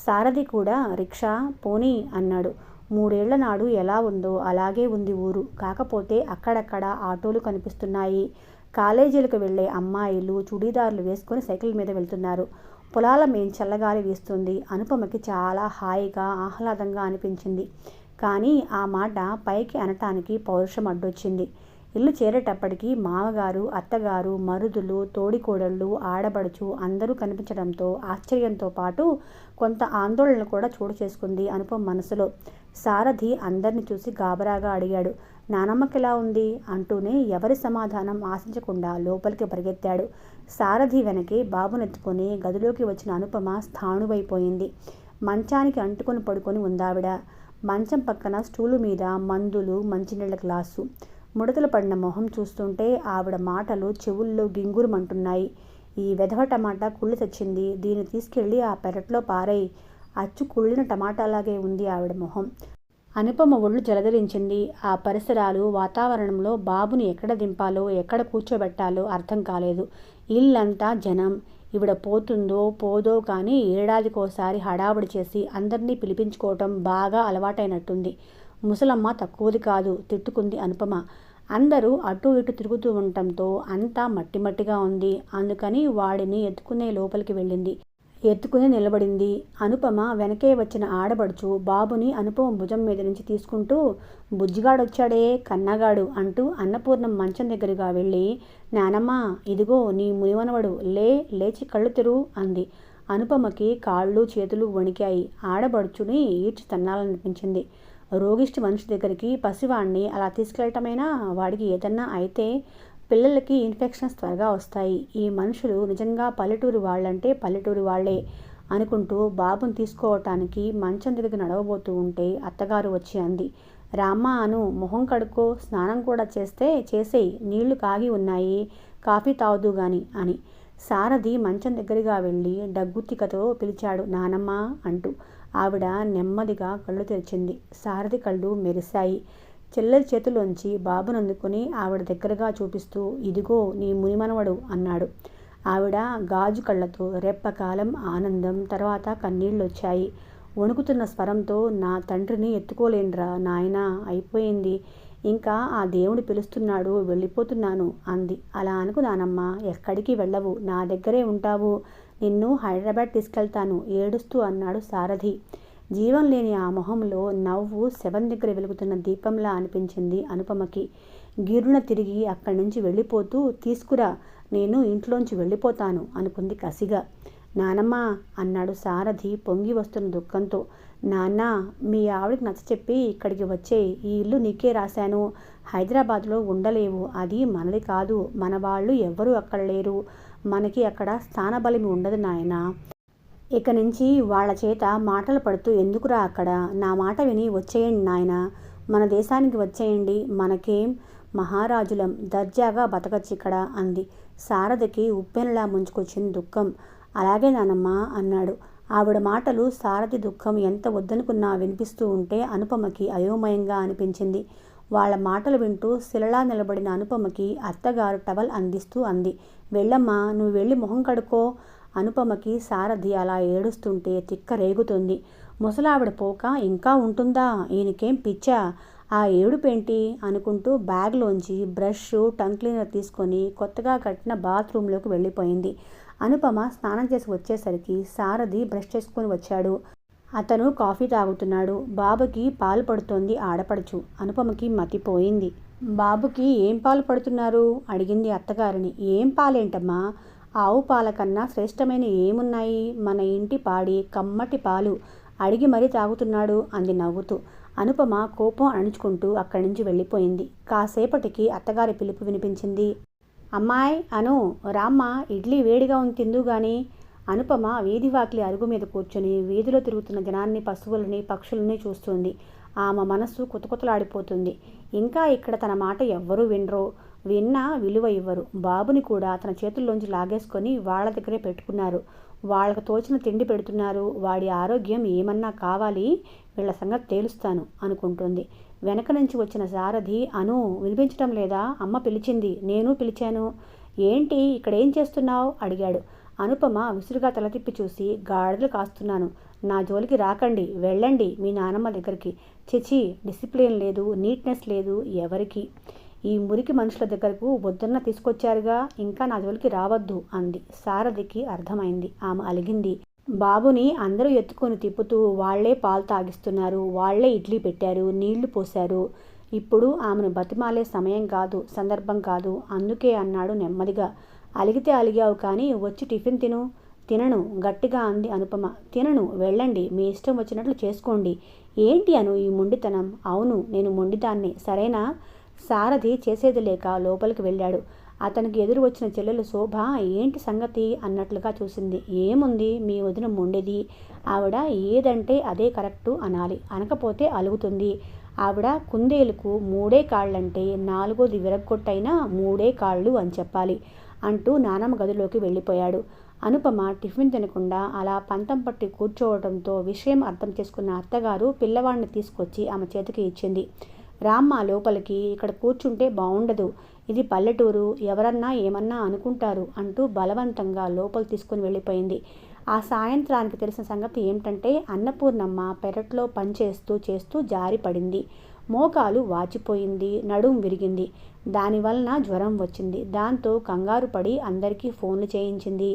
సారథి కూడా రిక్షా పోనీ అన్నాడు. 3 ఏళ్ల నాడు ఎలా ఉందో అలాగే ఉంది ఊరు. కాకపోతే అక్కడక్కడ ఆటోలు కనిపిస్తున్నాయి. కాలేజీలకు వెళ్ళే అమ్మాయిలు చుడీదార్లు వేసుకొని సైకిల్ మీద వెళ్తున్నారు. పొలాల మేం చల్లగాలి వీస్తుంది. అనుపమకి చాలా హాయిగా ఆహ్లాదంగా అనిపించింది. కానీ ఆ మాట పైకి అనటానికి పౌరుషం అడ్డొచ్చింది. ఇల్లు చేరేటప్పటికి మామగారు, అత్తగారు, మరుదులు, తోడికోడళ్ళు, ఆడబడుచు అందరూ కనిపించడంతో ఆశ్చర్యంతో పాటు కొంత ఆందోళన కూడా చోటు చేసుకుంది అనుపమ మనసులో. సారథి అందరిని చూసి గాబరాగా అడిగాడు, నానమ్మకెలా ఉంది అంటూనే ఎవరి సమాధానం ఆశించకుండా లోపలికి పరిగెత్తాడు. సారథి వెనకే బాబునెత్తుకొని గదిలోకి వచ్చిన అనుపమ స్థాణువైపోయింది. మంచానికి అంటుకొని పడుకొని ఉందావిడ. మంచం పక్కన స్టూలు మీద మందులు, మంచినీళ్ల గ్లాసు. ముడతలు పడిన మొహం చూస్తుంటే ఆవిడ మాటలు చెవుల్లో గింగురుమంటున్నాయి. ఈ వెధవ టమాటా కుళ్ళి తెచ్చింది, దీన్ని తీసుకెళ్ళి ఆ పెరట్లో పారేయ్. అచ్చు కుళ్ళిన టమాటాలాగే ఉంది ఆవిడ మొహం. అనుపమ ఒళ్ళు జలధరించింది. ఆ పరిసరాలు, వాతావరణంలో బాబుని ఎక్కడ దింపాలో, ఎక్కడ కూర్చోబెట్టాలో అర్థం కాలేదు. ఇల్లంతా జనం. ఈవిడ పోతుందో పోదో కానీ ఏడాదికోసారి హడావుడి చేసి అందరినీ పిలిపించుకోవటం బాగా అలవాటైనట్టుంది. ముసలమ్మ తక్కువది కాదు, తిట్టుకుంది అనుపమ. అందరూ అటు ఇటు తిరుగుతూ ఉండటంతో అంతా మట్టిమట్టిగా ఉంది. అందుకని వాడిని ఎత్తుకునే లోపలికి వెళ్ళింది. ఎత్తుకుని నిలబడింది. అనుపమ వెనకే వచ్చిన ఆడబడుచు బాబుని అనుపమ భుజం మీద నుంచి తీసుకుంటూ, బుజ్జిగాడొచ్చాడే కన్నగాడు అంటూ అన్నపూర్ణం మంచం దగ్గరగా వెళ్ళి, నానమ్మ ఇదిగో నీ మునివనవడు, లేచి కళ్ళు తెరు అంది. అనుపమకి కాళ్ళు చేతులు వణికాయి. ఆడబడుచుని ఈడ్చి తన్నాలనిపించింది. రోగిష్టి మనిషి దగ్గరికి పసివాణ్ణి అలా తీసుకెళ్ళటమేనా? వాడికి ఏదన్నా అయితే పిల్లలకి ఇన్ఫెక్షన్స్ త్వరగా వస్తాయి. ఈ మనుషులు నిజంగా పల్లెటూరు వాళ్ళంటే పల్లెటూరు వాళ్లే అనుకుంటూ బాబుని తీసుకోవటానికి మంచం దగ్గరికి నడవబోతూ ఉంటే అత్తగారు వచ్చి అంది, రామ్మ అను, మొహం కడుక్కో, స్నానం కూడా చేసేయి, నీళ్లు కాగి ఉన్నాయి, కాఫీ తాగుదు గాని అని. సారథి మంచం దగ్గరగా వెళ్ళి డగ్గుత్తికతో పిలిచాడు, నానమ్మ అంటూ. ఆవిడ నెమ్మదిగా కళ్ళు తెరిచింది. సారథి కళ్ళు మెరిశాయి. చెల్లెలి చేతిలోంచి బాబునందుకుని ఆవిడ దగ్గరగా చూపిస్తూ, ఇదిగో నీ మునిమనవడు అన్నాడు. ఆవిడ గాజు కళ్ళతో రెప్పకాలం ఆనందం, తర్వాత కన్నీళ్ళొచ్చాయి. వణుకుతున్న స్వరంతో, నా తండ్రిని ఎత్తుకోలేనురా నాయనా, అయిపోయింది, ఇంకా ఆ దేవుడు పిలుస్తున్నాడు, వెళ్ళిపోతున్నాను అంది. అలా అనుకు నానమ్మ, ఎక్కడికి వెళ్ళవు, నా దగ్గరే ఉంటావు, నిన్ను హైదరాబాద్ తీసుకెళ్తాను ఏడుస్తూ అన్నాడు సారథి. జీవం లేని ఆ మొహంలో నవ్వు శవం దగ్గర వెలుగుతున్న దీపంలా అనిపించింది అనుపమకి. గిరున తిరిగి అక్కడి నుంచి వెళ్ళిపోతూ, తీసుకురా, నేను ఇంట్లోంచి వెళ్ళిపోతాను అనుకుంది కసిగా. నానమ్మ అన్నాడు సారథి పొంగి వస్తున్న దుఃఖంతో. నాన్న, మీ ఆవిడకి నచ్చచెప్పి ఇక్కడికి వచ్చేయి, ఈ ఇల్లు నీకే రాశాను, హైదరాబాద్లో ఉండలేవు, అది మనది కాదు, మన వాళ్ళు ఎవ్వరూ అక్కడ లేరు, మనకి అక్కడ స్థానబలిమి ఉండదు నాయనా, ఇక నుంచి వాళ్ళ చేత మాటలు పడుతూ ఎందుకురా అక్కడ, నా మాట విని వచ్చేయండి నాయన, మన దేశానికి వచ్చేయండి, మనకేం మహారాజులం, దర్జాగా బతకచ్చిక్కడ అంది. సారథికి ఉప్పెనలా ముంచుకొచ్చింది దుఃఖం. అలాగే నానమ్మ అన్నాడు. ఆవిడ మాటలు సారథి దుఃఖం ఎంత వద్దనుకున్నా వినిపిస్తూ ఉంటే అనుపమకి అయోమయంగా అనిపించింది. వాళ్ళ మాటలు వింటూ శిలలా నిలబడిన అనుపమకి అత్తగారు టవల్ అందిస్తూ అంది, వెళ్ళమ్మా, నువ్వు వెళ్ళి మొహం కడుక్కో. అనుపమకి సారథి అలా ఏడుస్తుంటే తిక్క రేగుతుంది. ముసలావిడ పోక ఇంకా ఉంటుందా, ఈయనకేం పిచ్చా, ఆ ఏడుపేంటి అనుకుంటూ బ్యాగ్లోంచి బ్రష్, టంగ్ క్లీనర్ తీసుకొని కొత్తగా కట్టిన బాత్రూంలోకి వెళ్ళిపోయింది. అనుపమ స్నానం చేసి వచ్చేసరికి సారథి బ్రష్ చేసుకొని వచ్చాడు. అతను కాఫీ తాగుతున్నాడు. బాబుకి పాలు పడుతోంది ఆడపడుచు. అనుపమకి మతిపోయింది. బాబుకి ఏం పాలు పడుతున్నారు అడిగింది అత్తగారిని. ఏం పాలేంటమ్మా, ఆవు పాల కన్నా శ్రేష్టమైన ఏమున్నాయి, మన ఇంటి పాడి కమ్మటి పాలు అడిగి మరీ తాగుతున్నాడు అంది నవ్వుతూ. అనుపమ కోపం అణుచుకుంటూ అక్కడి నుంచి వెళ్ళిపోయింది. కాసేపటికి అత్తగారి పిలుపు వినిపించింది. అమ్మాయ్ అను, రామ్మ, ఇడ్లీ వేడిగా ఉంది తిందు గాని. అనుపమ వీధివాకిలి అరుగు మీద కూర్చొని వీధిలో తిరుగుతున్న జనాన్ని, పశువులని, పక్షులని చూస్తుంది. ఆమె మనస్సు కుతకుతలాడిపోతుంది. ఇంకా ఇక్కడ తన మాట ఎవ్వరూ వినరో, విన్నా విలువ ఇవ్వరు. బాబుని కూడా తన చేతుల్లోంచి లాగేసుకొని వాళ్ళ దగ్గరే పెట్టుకున్నారు. వాళ్ళకు తోచిన తిండి పెడుతున్నారు. వాడి ఆరోగ్యం ఏమన్నా కావాలి, వీళ్ళ సంగతి తేలుస్తాను అనుకుంటుంది. వెనక నుంచి వచ్చిన సారథి, అను వినిపించటం లేదా, అమ్మ పిలిచింది, నేను పిలిచాను. ఏంటి ఇక్కడేం చేస్తున్నావు అడిగాడు. అనుపమ విసురుగా తల తిప్పి చూసి, గాడిదలు కాస్తున్నాను, నా జోలికి రాకండి, వెళ్ళండి మీ నానమ్మ దగ్గరికి. చిచి, డిసిప్లిన్ లేదు, నీట్నెస్ లేదు ఎవరికి. ఈ మురికి మనుషుల దగ్గరకు వద్దన్న తీసుకొచ్చారుగా, ఇంకా నా జోలికి రావద్దు అంది. సారథికి అర్థమైంది. ఆమె అలిగింది. బాబుని అందరూ ఎత్తుకొని తిప్పుతూ వాళ్లే పాలు తాగిస్తున్నారు, వాళ్లే ఇడ్లీ పెట్టారు, నీళ్లు పోశారు. ఇప్పుడు ఆమెను బతిమాలే సమయం కాదు, సందర్భం కాదు. అందుకే అన్నాడు నెమ్మదిగా. అలిగితే అలిగావు కానీ వచ్చి టిఫిన్ తిను. తినను గట్టిగా అంది అనుపమ. తినను, వెళ్ళండి, మీ ఇష్టం వచ్చినట్లు చేసుకోండి. ఏంటి అను ఈ మొండితనం? అవును, నేను మొండిదాన్ని, సరేనా? సారథి చేసేది లేక లోపలికి వెళ్ళాడు. అతనికి ఎదురు వచ్చిన చెల్లెలు శోభ ఏంటి సంగతి అన్నట్లుగా చూసింది. ఏముంది, మీ వదిన మొండిది. ఆవిడ ఏదంటే అదే కరెక్టు అనాలి, అనకపోతే అలుగుతుంది. ఆవిడ కుందేలుకు 3 కాళ్ళంటే 4ది విరగ్గొట్టైనా 3 కాళ్ళు అని చెప్పాలి అంటూ నానమ్మ గదిలోకి వెళ్ళిపోయాడు. అనుపమ టిఫిన్ తినకుండా అలా పంతం పట్టి కూర్చోవడంతో విషయం అర్థం చేసుకున్న అత్తగారు పిల్లవాడిని తీసుకొచ్చి ఆమె చేతికి ఇచ్చింది. రామ్మ లోపలికి, ఇక్కడ కూర్చుంటే బాగుండదు, ఇది పల్లెటూరు, ఎవరన్నా ఏమన్నా అనుకుంటారు అంటూ బలవంతంగా లోపల తీసుకుని వెళ్ళిపోయింది. ఆ సాయంత్రానికి తెలిసిన సంగతి ఏమిటంటే అన్నపూర్ణమ్మ పెరట్లో చేస్తూ జారి పడింది. మోకాలు వాచిపోయింది, నడుం విరిగింది. దానివలన జ్వరం వచ్చింది. దాంతో కంగారు పడి అందరికీ ఫోన్లు చేయించింది.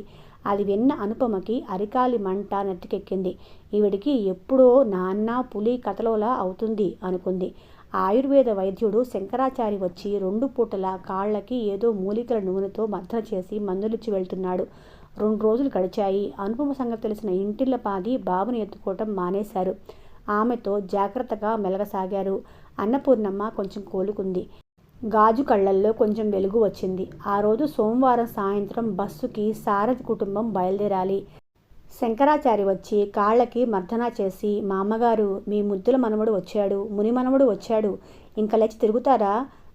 అది విన్న అనుపమకి అరికాలి మంట నెత్తికెక్కింది. ఈవిడికి ఎప్పుడో నాన్న పులి కథలోలా అవుతుంది అనుకుంది. ఆయుర్వేద వైద్యుడు శంకరాచారి వచ్చి 2 పూటల కాళ్ళకి ఏదో మూలికల నూనెతో మర్దన చేసి మందులిచ్చి వెళ్తున్నాడు. 2 రోజులు గడిచాయి. అనుపమ సంగతి తెలిసిన ఇంటిల్లపాది బాబుని ఎత్తుకోవటం మానేశారు. ఆమెతో జాగ్రత్తగా మెలగసాగారు. అన్నపూర్ణమ్మ కొంచెం కోలుకుంది. గాజు కళ్ళల్లో కొంచెం వెలుగు వచ్చింది. ఆ రోజు సోమవారం సాయంత్రం బస్సుకి సారథి కుటుంబం బయలుదేరాలి. శంకరాచారి వచ్చి కాళ్ళకి మర్దనా చేసి, మా అమ్మగారు, మీ ముద్దుల మనవడు వచ్చాడు, ముని మనవడు వచ్చాడు, ఇంక లేచి తిరుగుతారా,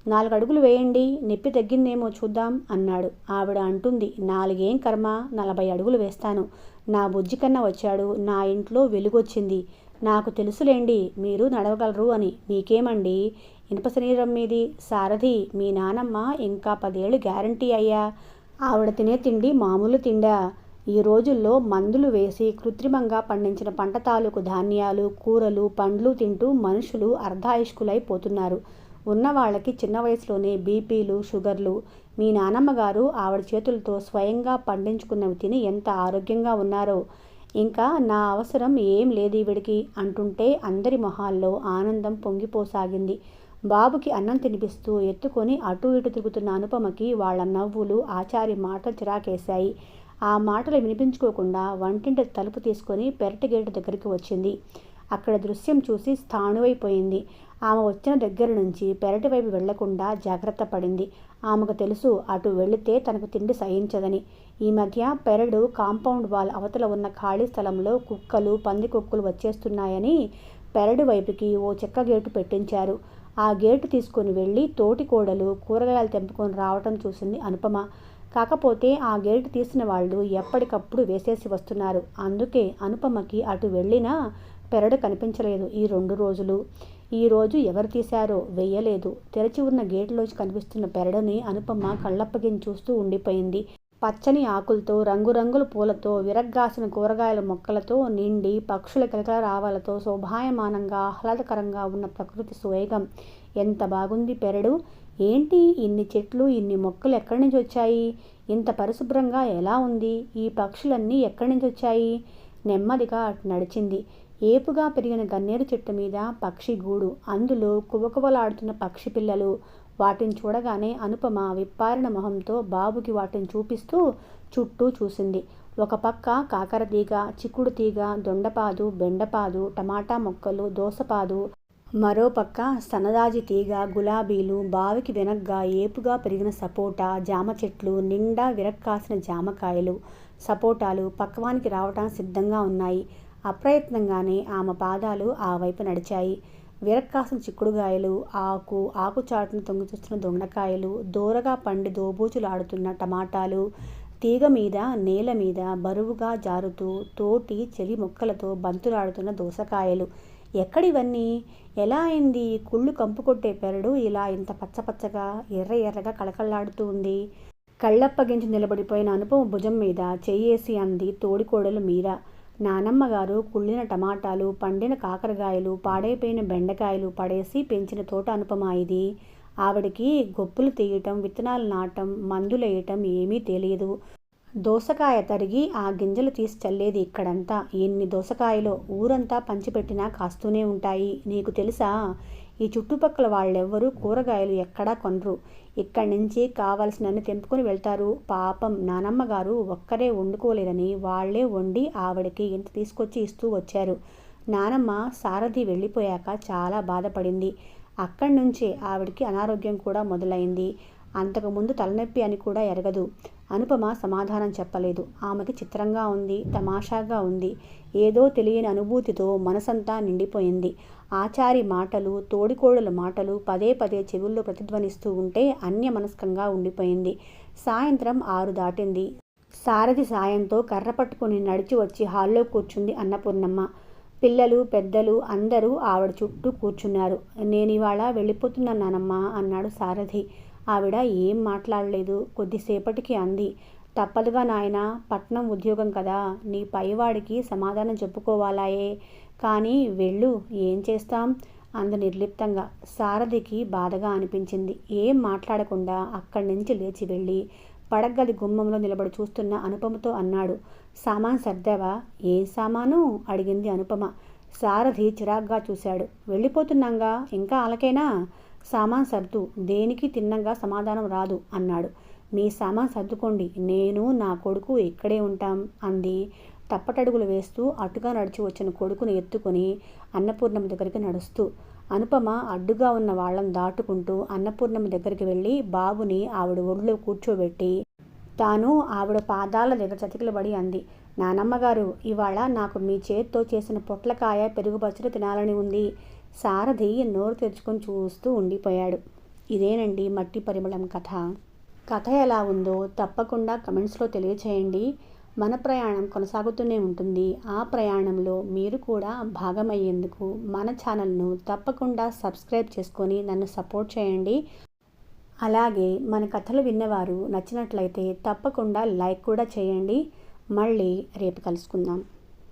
4 అడుగులు వేయండి, నొప్పి తగ్గిందేమో చూద్దాం అన్నాడు. ఆవిడ అంటుంది, 4 ఏం కర్మ, 40 అడుగులు వేస్తాను, నా బుజ్జి కన్నా వచ్చాడు, నా ఇంట్లో వెలుగొచ్చింది, నాకు తెలుసులేండి మీరు నడవగలరు అని. మీకేమండి, ఇనుప శరీరం మీది, సారథి మీ నానమ్మ ఇంకా 10 ఏళ్ళు గ్యారంటీ అయ్యా. ఆవిడ తినే తిండి మామూలు తిండా. ఈ రోజుల్లో మందులు వేసి కృత్రిమంగా పండించిన పంట తాలూకు ధాన్యాలు, కూరలు, పండ్లు తింటూ మనుషులు అర్ధాయుష్కులైపోతున్నారు. ఉన్నవాళ్ళకి చిన్న వయసులోనే బీపీలు, షుగర్లు. మీ నానమ్మగారు ఆవిడ చేతులతో స్వయంగా పండించుకున్నవి తిని ఎంత ఆరోగ్యంగా ఉన్నారో. ఇంకా నా అవసరం ఏం లేదు ఈవిడికి అంటుంటే అందరి మొహాల్లో ఆనందం పొంగిపోసాగింది. బాబుకి అన్నం తినిపిస్తూ ఎత్తుకొని అటూ ఇటు తిరుగుతున్న అనుపమకి వాళ్ళ నవ్వులు, ఆచారి మాటలు చిరాకేశాయి. ఆ మాటలు వినిపించుకోకుండా వంటింటి తలుపు తీసుకొని పెరటి గేటు దగ్గరికి వచ్చింది. అక్కడ దృశ్యం చూసి స్థాణువైపోయింది. ఆమె వచ్చిన దగ్గర నుంచి పెరటి వైపు వెళ్లకుండా జాగ్రత్త పడింది. ఆమెకు తెలుసు అటు వెళితే తనకు తిండి సహించదని. ఈ మధ్య పెరడు కాంపౌండ్ వాల్ అవతల ఉన్న ఖాళీ స్థలంలో కుక్కలు, పందికొక్కులు వచ్చేస్తున్నాయని పెరడు వైపుకి ఓ చెక్క గేటు పెట్టించారు. ఆ గేటు తీసుకుని వెళ్ళి తోటి కోడలు కూరగాయలు తెంపుకొని రావటం చూసింది అనుపమ. కాకపోతే ఆ గేటు తీసిన వాళ్ళు ఎప్పటికప్పుడు వేసేసి వస్తున్నారు. అందుకే అనుపమకి అటు వెళ్ళినా పెరడు కనిపించలేదు ఈ 2 రోజులు. ఈరోజు ఎవరు తీశారో వెయ్యలేదు. తెరచి ఉన్న గేటులోంచి కనిపిస్తున్న పెరడుని అనుపమ కళ్ళప్పగించి చూస్తూ ఉండిపోయింది. పచ్చని ఆకులతో, రంగురంగుల పూలతో, విరగ్గాసిన కూరగాయల మొక్కలతో నిండి పక్షుల కిలకల రావాలతో శోభాయమానంగా ఆహ్లాదకరంగా ఉన్న ప్రకృతి సోయగం. ఎంత బాగుంది పెరడు! ఏంటి ఇన్ని చెట్లు, ఇన్ని మొక్కలు ఎక్కడి నుంచి వచ్చాయి? ఇంత పరిశుభ్రంగా ఎలా ఉంది? ఈ పక్షులన్నీ ఎక్కడి నుంచి వచ్చాయి? నెమ్మదిగా అటు నడిచింది. ఏపుగా పెరిగిన గన్నేరు చెట్టు మీద పక్షి గూడు, అందులో కువకువలాడుతున్న పక్షి పిల్లలు. వాటిని చూడగానే అనుపమ విప్పారిన మొహంతో బాబుకి వాటిని చూపిస్తూ చుట్టూ చూసింది. ఒక పక్క కాకర తీగ, చిక్కుడు తీగ, దొండపాదు, బెండపాదు, టమాటా మొక్కలు, దోసపాదు, మరో పక్క సన్నజాజి తీగ, గులాబీలు, బావికి వెనగ్గా ఏపుగా పెరిగిన సపోటా, జామ చెట్లు, నిండా విరక్కాసిన జామకాయలు. సపోటాలు పక్వానికి రావటానికి సిద్ధంగా ఉన్నాయి. అప్రయత్నంగానే ఆమె పాదాలు ఆ వైపు నడిచాయి. విరక్కాసిన చిక్కుడుగాయలు, ఆకుచాటును తొంగి చూస్తున్న దొండకాయలు, దూరగా పండి దోబూచులాడుతున్న టమాటాలు, తీగ మీద, నేల మీద బరువుగా జారుతూ తోటి చెలి మొక్కలతో బంతులాడుతున్న దోసకాయలు. ఎక్కడివన్నీ? ఎలా అయింది కుళ్ళు కంపు కొట్టే పెరడు ఇలా ఇంత పచ్చపచ్చగా, ఎర్ర ఎర్రగా కళకళలాడుతూ ఉంది? కళ్ళప్పగించి నిలబడిపోయిన అనుపమ భుజం మీద చెయ్యేసి అంది తోడికోడలు మీరా. నానమ్మగారు కుళ్ళిన టమాటాలు, పండిన కాకరకాయలు, పాడైపోయిన బెండకాయలు పడేసి పెంచిన తోట అనుపమ ఇది. ఆవిడికి గొప్పులు తీయటం, విత్తనాలు నాటం, మందులేయటం ఏమీ తెలియదు. దోసకాయ తరిగి ఆ గింజలు తీసి చల్లేది ఇక్కడంతా. ఎన్ని దోసకాయలో ఊరంతా పంచిపెట్టినా కాస్తూనే ఉంటాయి. నీకు తెలుసా? ఈ చుట్టుపక్కల వాళ్ళెవ్వరూ కూరగాయలు ఎక్కడా కొనరు. ఇక్కడి నుంచి కావలసినన్ని తెంపుకొని వెళ్తారు. పాపం నానమ్మగారు ఒక్కరే వండుకోలేరని వాళ్లే వండి ఆవిడకి ఇంత తీసుకొచ్చి ఇస్తూ వచ్చారు. నానమ్మ సారథి వెళ్ళిపోయాక చాలా బాధపడింది. అక్కడి నుంచే ఆవిడికి అనారోగ్యం కూడా మొదలైంది. అంతకుముందు తలనొప్పి అని కూడా ఎరగదు. అనుపమ సమాధానం చెప్పలేదు. ఆమెకి చిత్రంగా ఉంది, తమాషాగా ఉంది. ఏదో తెలియని అనుభూతితో మనసంతా నిండిపోయింది. ఆచారి మాటలు, తోడికోడల మాటలు పదే పదే చెవుల్లో ప్రతిధ్వనిస్తూ ఉంటే అన్యమనస్కంగా ఉండిపోయింది. సాయంత్రం 6 దాటింది. సారథి సాయంతో కర్ర పట్టుకుని నడిచి వచ్చి హాల్లో కూర్చుంది అన్నపూర్ణమ్మ. పిల్లలు, పెద్దలు అందరూ ఆవిడ చుట్టూ కూర్చున్నారు. నేనివాళ వెళ్ళిపోతున్నానమ్మా అన్నాడు సారథి. ఆవిడ ఏం మాట్లాడలేదు. కొద్దిసేపటికి అంది, తప్పదుగా నాయనా, పట్నం ఉద్యోగం కదా, నీ పైవాడికి సమాధానం చెప్పుకోవాలాయే. కానీ వెళ్ళు, ఏం చేస్తాం అంది నిర్లిప్తంగా. సారథికి బాధగా అనిపించింది. ఏం మాట్లాడకుండా అక్కడి నుంచి లేచి వెళ్ళి పడగ్గది గుమ్మంలో నిలబడి చూస్తున్న అనుపమతో అన్నాడు, సామాన్ సర్దావా? ఏం సామాను? అడిగింది అనుపమ. సారథి చిరాగ్గా చూశాడు. వెళ్ళిపోతున్నాంగా, ఇంకా అలకేనా? సామాన్ సర్దు. దేనికి తిన్నంగా సమాధానం రాదు అన్నాడు. మీ సామాన్ సర్దుకోండి, నేను నా కొడుకు ఇక్కడే ఉంటాం అంది తప్పటడుగులు వేస్తూ అటుగా నడిచి వచ్చిన కొడుకుని ఎత్తుకుని అన్నపూర్ణమ్మ దగ్గరికి నడుస్తూ. అనుపమ అడ్డుగా ఉన్న వాళ్ళని దాటుకుంటూ అన్నపూర్ణమ్మ దగ్గరికి వెళ్ళి బాబుని ఆవిడ ఒడిలో కూర్చోబెట్టి తాను ఆవిడ పాదాల దగ్గర చతికిలబడి అంది, నానమ్మగారు, ఇవాళ నాకు మీ చేత్తో చేసిన పొట్లకాయ పెరుగు పచ్చడి తినాలని ఉంది. సారథి నోరు తెరుచుకొని చూస్తూ ఉండిపోయాడు. ఇదేనండి మట్టి పరిమళం కథ. కథ ఎలా ఉందో తప్పకుండా కమెంట్స్లో తెలియచేయండి. మన ప్రయాణం కొనసాగుతూనే ఉంటుంది. ఆ ప్రయాణంలో మీరు కూడా భాగమయ్యేందుకు మన ఛానల్ను తప్పకుండా సబ్స్క్రైబ్ చేసుకొని నన్ను సపోర్ట్ చేయండి. అలాగే మన కథలు విన్నవారు నచ్చినట్లయితే తప్పకుండా లైక్ కూడా చేయండి. మళ్ళీ రేపు కలుసుకుందాం.